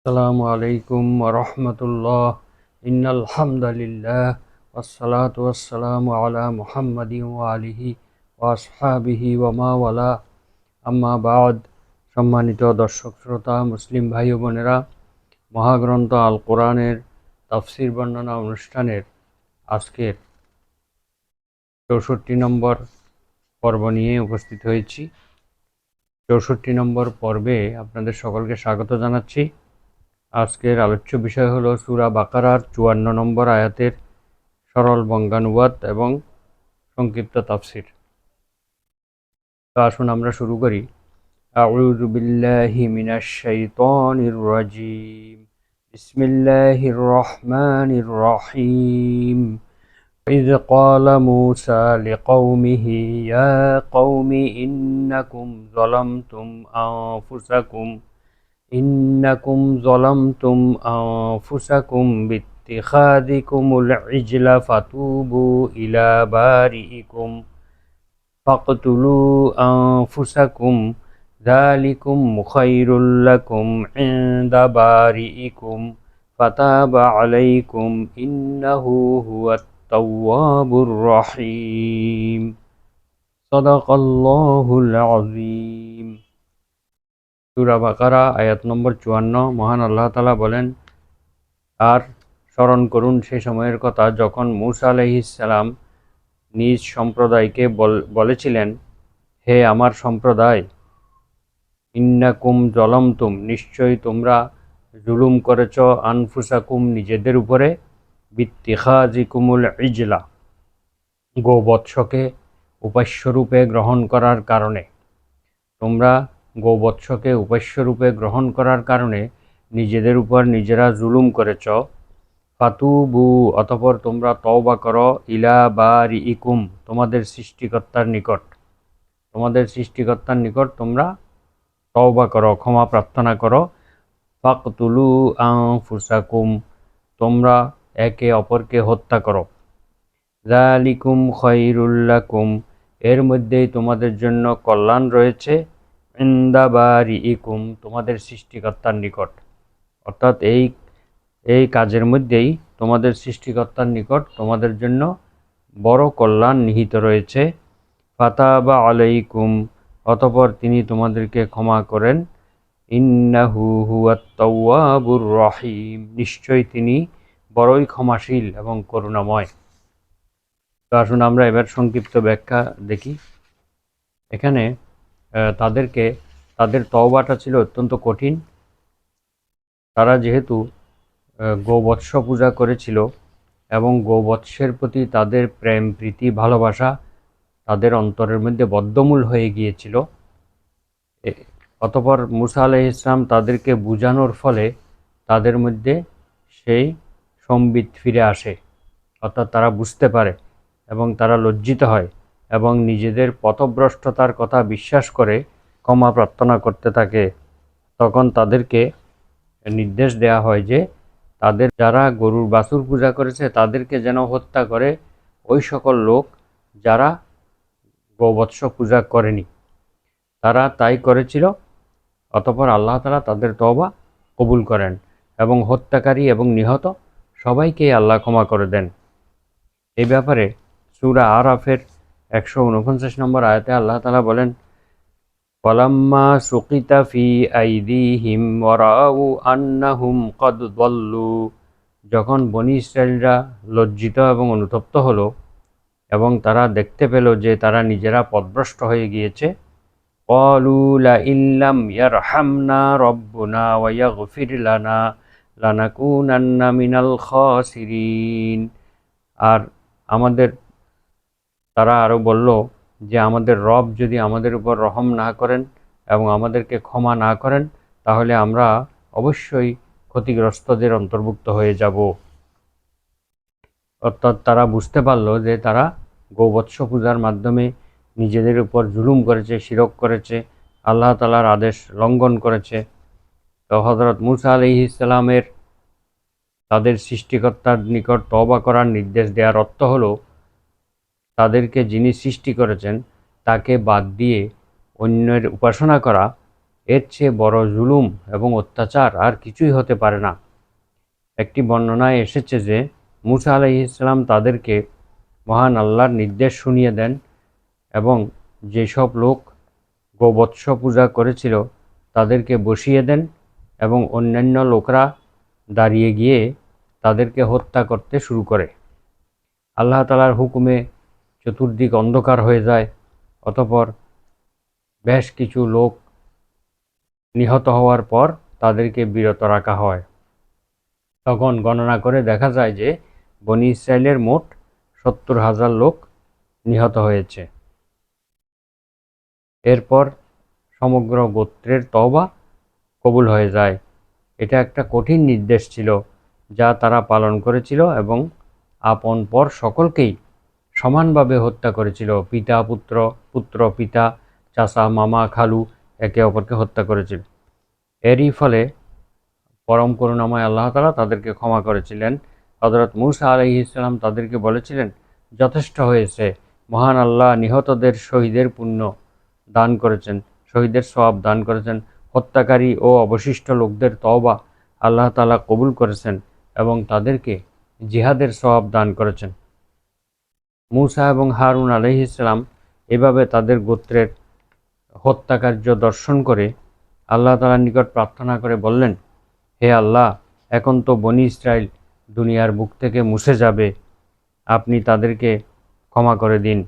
আসসালামু আলাইকুম ওয়া ইন্নাল হামদালিল্লাহ ওয়াসসালাতু ওয়াসসালামু আলা মুহাম্মাদিন ওয়া আলিহি ওয়া আসহাবিহি ওয়া মা ওয়ালা আম্মা বাদ। সম্মানিত দর্শক শ্রোতা মুসলিম ভাই ও বোনেরা, মহাগ্রন্থ আল কোরআনের তাফসির বর্ণনা অনুষ্ঠানের আজকের 64 নম্বর পর্ব নিয়ে উপস্থিত হয়েছি। 64 নম্বর পর্বে আপনাদের সকলকে স্বাগত জানাচ্ছি। আজকের আলোচ্য বিষয় হলো সূরা বাকারার 54 নম্বর আয়াতের সরল বঙ্গানুবাদ এবং সংক্ষিপ্ত তাফসির। তো আসুন আমরা শুরু করি। আউযু বিল্লাহি মিনাশ শাইতানির রাজিম। বিসমিল্লাহির রহমানির রহিম। إذ قال موسى لقومه يا قوم إنكم ظلمتم أنفسكم باتخاذكم العجل فتوبوا إلى بارئكم فاقتلوا أنفسكم ذلكم خير لكم عند بارئكم فتاب عليكم إنه هو التواب الرحيم صدق الله العظيم। সূরা বাকারা আয়াত নম্বর 54। মহান আল্লাহ তাআলা বলেন, আর স্মরণ করুন সে সময়ের কথা যখন মূসা আলাইহিস সালাম নিজ সম্প্রদায়কে বলেছিলেন, হে আমার সম্প্রদায়, ইন্নাকুম জলমতুম, নিশ্চয়ই তোমরা জুলুম করেছ, আনফুসাকুম, নিজেদের উপরে, বিত্তিখাজিকুমুল ইজলা, গোবৎসকে উপাস্যরূপে গ্রহণ করার কারণে। তোমরা গোবৎসকে উপাস্যরূপে গ্রহণ করার কারণে নিজেদের উপর নিজেরা জুলুম করেছ। ফাতুবু, অতঃপর তোমরা তওবা করো, ইলা বারিইকুম, তোমাদের সৃষ্টিকর্তার নিকট। তোমাদের সৃষ্টিকর্তার নিকট তোমরা তওবা করো, ক্ষমা প্রার্থনা করো। ফাকতুলু আনফুসাকুম, তোমরা একে অপরকে হত্যা করো। যালিকুম খায়রুল লাকুম, এর মধ্যেই তোমাদের জন্য কল্যাণ রয়েছে, ইনদা বারিইকুম, তোমাদের সৃষ্টিকর্তার নিকট। অর্থাৎ এই কাজের মধ্যেই তোমাদের সৃষ্টিকর্তার নিকট তোমাদের জন্য বড় কল্যাণ নিহিত রয়েছে। ফাতাবা আলাইকুম, অতঃপর তিনি তোমাদেরকে ক্ষমা করেন। ইন্নাহু হুয়াত তাওয়াবুর রহিম, নিশ্চয়ই তিনি বড়ই ক্ষমাশীল এবং করুণাময়। তো আসুন আমরা এবার সংক্ষিপ্ত ব্যাখ্যা দেখি। এখানে তাদের তওবাটা ছিল অত্যন্ত কঠিন। তারা যেহেতু গোবৎস পূজা করেছিল এবং গোবৎসের প্রতি তাদের প্রেম, প্রীতি, ভালোবাসা তাদের অন্তরের মধ্যে বদ্ধমূল হয়ে গিয়েছিল। অতঃপর মূসা আলাইহিস সালাম তাদেরকে বুঝানোর ফলে তাদের মধ্যে সেই সম্বিত ফিরে আসে, অর্থাৎ তারা বুঝতে পারে এবং তারা লজ্জিত হয় এবং নিজেদের পথভ্রষ্টতার কথা বিশ্বাস করে ক্ষমা প্রার্থনা করতে থাকে। তখন তাদেরকে নির্দেশ দেয়া হয় যে তাদের যারা গরুর বাছুর পূজা করেছে তাদেরকে যেন হত্যা করে ওই সকল লোক যারা গোবৎস পূজা করেনি। তারা তাই করেছিল। অতঃপর আল্লাহ তাআলা তাদের তওবা কবুল করেন এবং হত্যাকারী এবং নিহত সবাইকেই আল্লাহ ক্ষমা করে দেন। এই ব্যাপারে সূরা আরাফের 149 নম্বর আয়াতে আল্লাহ তাআলা বলেন, ওয়ালাম্মা সুকিতা ফি আইদিহিম ওয়ারাউ আন্নাহুম কদ দাল্লু, যখন বনী ইসরাঈলরা লজ্জিত এবং অনুতপ্ত হলো এবং তারা দেখতে পেল যে তারা নিজেরা পথভ্রষ্ট হয়ে গিয়েছে, ক্বালু লাইন লাম ইয়ারহামনা রাব্বুনা ওয়া ইয়াগফির লানা লানাকুনান্না মিনাল খাসিরিন। আর তারা আরও বলল যে আমাদের রব যদি আমাদের উপর রহম না করেন এবং আমাদেরকে ক্ষমা না করেন তাহলে আমরা অবশ্যই ক্ষতিগ্রস্তদের অন্তর্ভুক্ত হয়ে যাব। অর্থাৎ তারা বুঝতে পারল যে তারা গোবৎস পূজার মাধ্যমে নিজেদের উপর জুলুম করেছে, শিরক করেছে, আল্লাহ তাআলার আদেশ লঙ্ঘন করেছে। তো হযরত মূসা আলাইহিস সালামের তাদের সৃষ্টিকর্তার নিকট তওবা করার নির্দেশ দেওয়ার অর্থ হলো তাদেরকে যিনি সৃষ্টি করেছেন তাকে বাদ দিয়ে অন্যের উপাসনা করা, এর চেয়ে বড় জুলুম এবং অত্যাচার আর কিছুই হতে পারে না। একটি বর্ণনায় এসেছে যে মুসা আলাইহিস সালাম তাদেরকে মহান আল্লাহর নির্দেশ শুনিয়ে দেন এবং যেসব লোক গোবৎস পূজা করেছিল তাদেরকে বসিয়ে দেন এবং অন্যান্য লোকরা দাঁড়িয়ে গিয়ে তাদেরকে হত্যা করতে শুরু করে। আল্লাহ তাআলার হুকুমে চতুর্দিক অন্ধকার হয়ে যায়। অতঃপর বেশ কিছু লোক নিহত হওয়ার পর তাদেরকে বিরত রাখা হয়। তখন গণনা করে দেখা যায় যে বনী ইসরায়েলের মোট 70,000 লোক নিহত হয়েছে। এরপর সমগ্র গোত্রের তওবা কবুল হয়ে যায়। এটা একটা কঠিন নির্দেশ ছিল যা তারা পালন করেছিল এবং আপন পর সকলকেই সমানভাবে হত্যা করেছিল। পিতা পুত্র, পুত্র পিতা, চাচা মামা খালু একে অপরকে হত্যা করেছিল। এরই ফলে পরম করুণাময় আল্লাহ তাআলা তাদেরকে ক্ষমা করেছিলেন। হযরত মূসা আলাইহিস সালাম তাদেরকে বলেছিলেন, যথেষ্ট হয়েছে, মহান আল্লাহ নিহতদের শহীদের পুণ্য দান করেছেন, শহীদের সওয়াব দান করেছেন। হত্যাকারী ও অবশিষ্ট লোকদের তওবা আল্লাহ তাআলা কবুল করেছেন এবং তাদেরকে জিহাদের সওয়াব দান করেছেন। মূসা এবং হারুন আলাইহিস সালাম এভাবে তাদের গোত্রের হত্যাকার্য দর্শন করে আল্লাহ তাআলার নিকট প্রার্থনা করে বললেন, হে আল্লাহ, এখন তো বনী ইসরাইল দুনিয়ার বুক থেকে মুছে যাবে, আপনি তাদেরকে ক্ষমা করে দিন।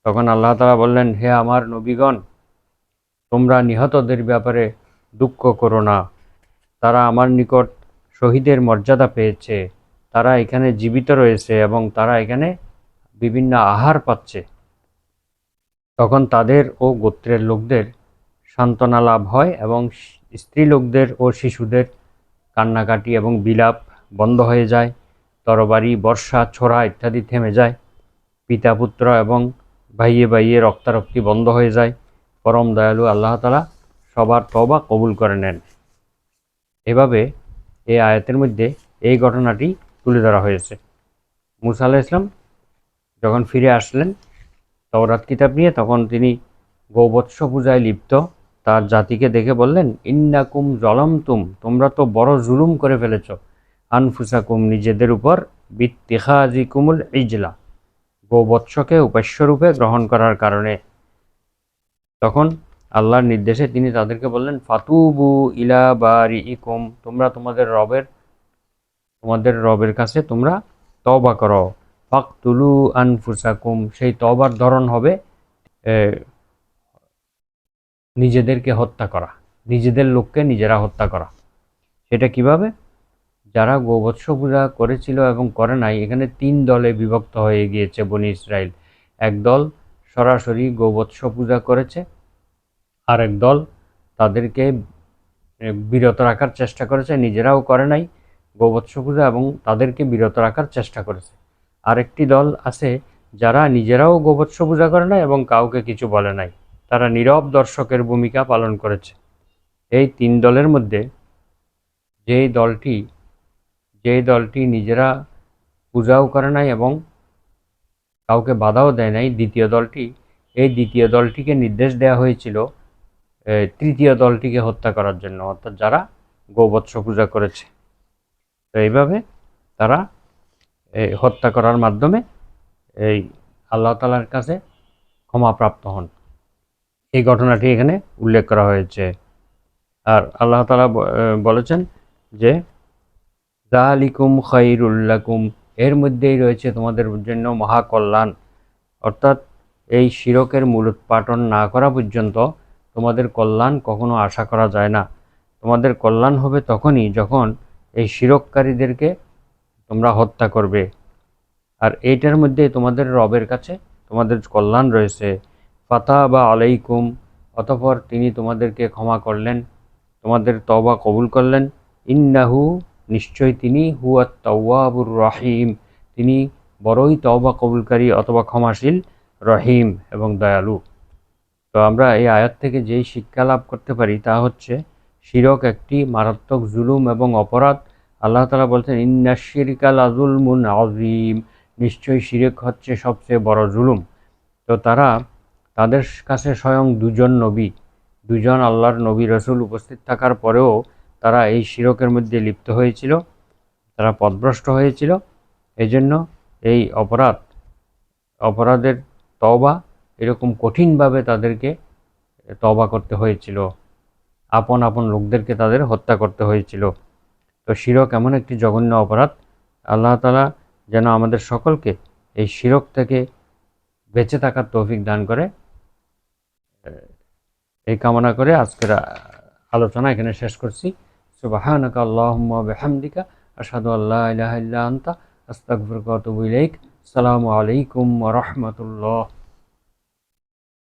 তখন আল্লাহ তাআলা বললেন, হে আমার নবীগণ, তোমরা নিহতদের ব্যাপারে দুঃখ করো না, তারা আমার নিকট শহীদের মর্যাদা পেয়েছে, তারা এখানে জীবিত রয়েছে এবং তারা এখানে বিভিন্ন আহার পাচ্ছে। তখন তাদের ও গোত্রের লোকদের সান্ত্বনা লাভ হয় এবং স্ত্রী লোকদের ও শিশুদের কান্নাকাটি এবং বিলাপ বন্ধ হয়ে যায়। তরবারি, বর্ষা, ছোড়া ইত্যাদি থেমে যায়। পিতা পুত্র এবং ভাইয়ে ভাইয়ে রক্তারক্তি বন্ধ হয়ে যায়। পরম দয়ালু আল্লাহ তাআলা সবার তওবা কবুল করে নেন। এভাবে এই আয়াতের মধ্যে এই ঘটনাটি তুলে ধরা হয়েছে। মূসা আলাইহিস সালাম যখন ফিরে আসলেন তাওরাত কিতাব নিয়ে, তখন তিনি গোবৎস পূজায় লিপ্ত তার জাতিকে দেখে বললেন, ইন্নাকুম জলামতুম, তোমরা তো বড় জুলুম করে ফেলেছ, আনফুসাকুম, নিজেদের উপর, বিত্তিখাযিকুমুল ইজলা, গোবৎসকে উপাস্যরূপে গ্রহণ করার কারণে। তখন আল্লাহর নির্দেশে তিনি তাদেরকে বললেন, ফাতুবু ইলা বারিইকুম, তোমরা তোমাদের রবের কাছে তোমরা তওবা করো। ফাকতুলু আনফুসাকুম, সেই তওবার ধরন হবে নিজেদেরকে হত্যা করা, নিজেদের লোককে নিজেরা হত্যা করা। সেটা কিভাবে? যারা গোবৎস পূজা করেছিল এবং করে নাই, এখানে 3 দলে বিভক্ত হয়ে গিয়েছে বনী ইসরাইল। এক দল সরাসরি গোবৎস পূজা করেছে, আরেক দল তাদেরকে বিরত রাখার চেষ্টা করেছে, নিজেরাও করে নাই গোবৎস পূজা এবং তাদেরকে বিরত রাখার চেষ্টা করেছে। আরেকটি দল আছে যারা নিজেরাও গোবৎস পূজা করে নাই এবং কাউকে কিছু বলে নাই, তারা নীরব দর্শকের ভূমিকা পালন করেছে। এই 3 দলের মধ্যে যেই দলটি নিজেরা পূজাও করে নাই এবং কাউকে বাধাও দেয় নাই, দ্বিতীয় দলটিকে নির্দেশ দেওয়া হয়েছিল তৃতীয় দলটিকে হত্যা করার জন্য, অর্থাৎ যারা গোবৎস পূজা করেছে। তো এইভাবে তারা হত্যা করার মাধ্যমে এই আল্লাহ তাআলার কাছে ক্ষমাপ্রাপ্ত হন। এই ঘটনাটি এখানে উল্লেখ করা হয়েছে। আর আল্লাহ তাআলা বলেছেন যে যালিকুম খায়রুল লাকুম, এর মধ্যেই রয়েছে তোমাদের জন্য মহাকল্যাণ। অর্থাৎ এই শিরকের মূলোৎপাটন না করা পর্যন্ত তোমাদের কল্যাণ কখনো আশা করা যায় না। তোমাদের কল্যাণ হবে তখনই যখন এই শিরককারীদেরকে তোমরা হত্যা করবে। আর এইটার মধ্যে তোমাদের রবের কাছে তোমাদের কল্যাণ রয়েছে। ফাতাবা আলাইকুম, অতঃপর তিনি তোমাদেরকে ক্ষমা করলেন, তোমাদের তওবা কবুল করলেন। ইন্নাহু, নিশ্চয় তিনি, হুয়াত তাওয়াবুর রহিম, তিনি বড়ই তওবা কবুলকারী অথবা ক্ষমাশীল, রহিম এবং দয়ালু। তো আমরা এই আয়াত থেকে যেই শিক্ষা লাভ করতে পারি তা হচ্ছে শিরক একটি মারাত্মক জুলুম এবং অপরাধ। আল্লাহ তাআলা বলছেন, ইন্নাশ শিরকা লাযুলমুন আযীম, নিশ্চয়ই শিরক হচ্ছে সবচেয়ে বড় জুলুম। তো তাদের কাছে স্বয়ং দুজন নবী দুজন আল্লাহর নবী রসুল উপস্থিত থাকার পরেও তারা এই শিরকের মধ্যে লিপ্ত হয়েছিল, তারা পথভ্রষ্ট হয়েছিল। এই জন্য এই অপরাধের তওবা এরকম কঠিনভাবে তাদেরকে তওবা করতে হয়েছিল, আপন আপন লোকদেরকে তাদের হত্যা করতে হয়েছিল। তো শিরক এমন একটি জঘন্য অপরাধ, আল্লাহ তাআলা যেন আমাদের সকলকে এই শিরক থেকে বেঁচে থাকার তৌফিক দান করে, এই কামনা করে আজকের আলোচনা এখানে শেষ করছি। সুবহানাকা আল্লাহুম্মা ওয়া বিহামদিকা আশহাদু আল্লা ইলাহা ইল্লা আনতা আস্তাগফিরুকা ওয়া আতুবু ইলাইক। আসসালামু আলাইকুম ওয়া রাহমাতুল্লাহ।